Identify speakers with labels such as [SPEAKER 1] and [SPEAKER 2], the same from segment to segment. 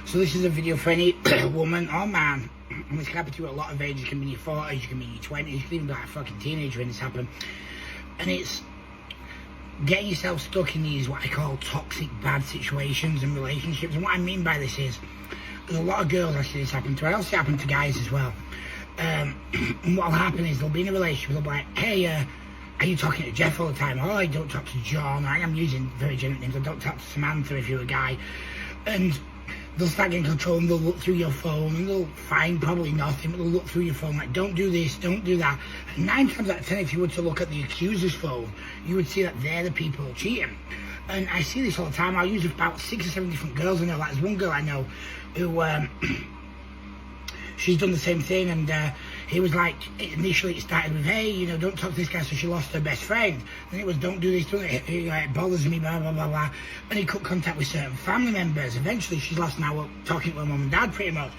[SPEAKER 1] So this is a video for any woman or man, and this can happen to you at a lot of ages. You can be in your 40s, you can be in your 20s, you can even be like a fucking teenager when this happens. And it's getting yourself stuck in these, what I call toxic bad situations and relationships. And what I mean by this is, there's a lot of girls I see this happen to. I also see it happen to guys as well. And what'll happen is they'll be in a relationship, they'll be like, hey, are you talking to Jeff all the time? Oh, I don't talk to John. I am using very generic names. I don't talk to Samantha if you're a guy. And they'll start getting control and they'll look through your phone and they'll find probably nothing, but they'll look through your phone like, don't do this, don't do that. And 9 times out of 10, if you were to look at the accuser's phone, you would see that they're the people cheating. And I see this all the time. I'll use about 6 or 7 different girls I know. Like, there's one girl I know who, she's done the same thing, and he was like, initially it started with, hey, you know, don't talk to this guy, so she lost her best friend. Then it was, don't do this, it bothers me, blah, blah, blah, blah. And he cut contact with certain family members. Eventually she's lost now talking to her mum and dad pretty much.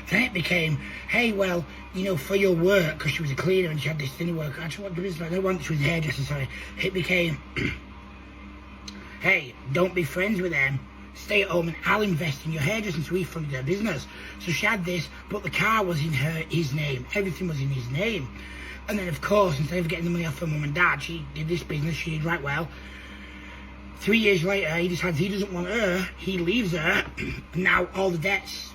[SPEAKER 1] Then it became, hey, well, you know, for your work, because she was a cleaner and she had this thinner work, actually, what business, I don't want, she was a hairdresser, sorry. It became, hey, don't be friends with them. Stay at home and I'll invest in your hairdressing, so he funded her business. So she had this, but the car was in his name. Everything was in his name. And then, of course, instead of getting the money off her mum and dad, she did this business. She did right well. 3 years later, he decides he doesn't want her. He leaves her. And now all the debts,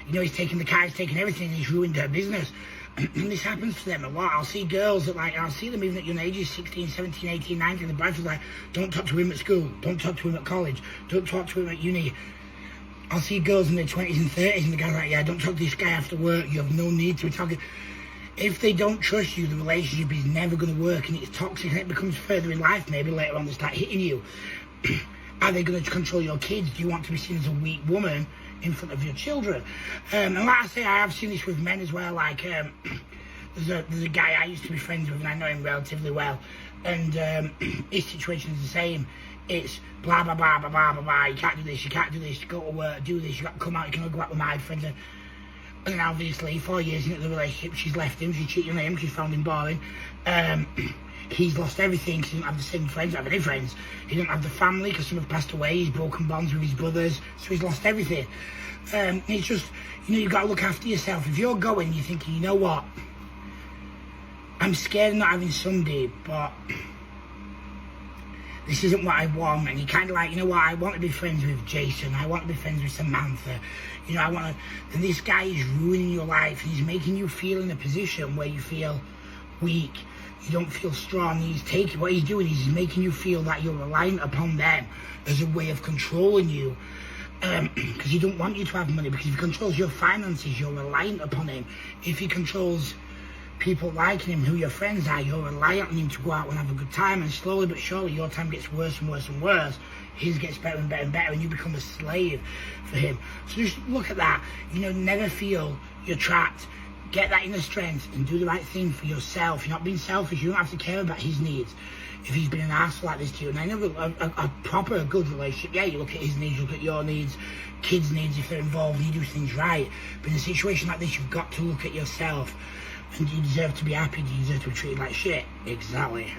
[SPEAKER 1] you know, he's taking the car, he's taking everything, and he's ruined her business. And this happens to them a lot. I'll see girls that, like, I'll see them even at young ages, 16, 17, 18, 19, the boyfriend's like, don't talk to him at school, don't talk to him at college, don't talk to him at uni. I'll see girls in their 20s and 30s and the guy's like, yeah, don't talk to this guy after work, you have no need to be talking. If they don't trust you, the relationship is never going to work, and it's toxic, and it becomes further in life. Maybe later on they start hitting you. Are they going to control your kids? Do you want to be seen as a weak woman in front of your children? And like I say, I have seen this with men as well. Like, there's a guy I used to be friends with, and I know him relatively well, and his situation is the same. It's blah, blah, blah, blah, blah, blah, blah, you can't do this, you can't do this, you go to work, do this, you got to come out, you can only go out with my friends. And then obviously, 4 years into the relationship, she's left him, she's cheating on him, she's found him boring. He's lost everything, because he didn't have the same friends, have any friends. He didn't have the family, because some have passed away, he's broken bonds with his brothers, so he's lost everything. It's just, you know, you've got to look after yourself. If you're going, you're thinking, you know what, I'm scared of not having somebody, but this isn't what I want. And you're kind of like, you know what, I want to be friends with Jason, I want to be friends with Samantha, you know, I want to, and this guy is ruining your life, and he's making you feel in a position where you feel weak, you don't feel strong. He's taking, what he's doing is he's making you feel that you're reliant upon them as a way of controlling you, because he don't want you to have money, because if he controls your finances, you're reliant upon him. If he controls people liking him, who your friends are, you're reliant on him to go out and have a good time, and slowly but surely your time gets worse and worse and worse. His gets better and better and better, and you become a slave for him. So just look at that, you know, never feel you're trapped. Get that inner strength and do the right thing for yourself. You're not being selfish, you don't have to care about his needs. If he's been an asshole like this to you, and I know a proper, good relationship, yeah, you look at his needs, you look at your needs, kids' needs if they're involved, and you do things right. But in a situation like this, you've got to look at yourself. And do you deserve to be happy? Do you deserve to be treated like shit? Exactly.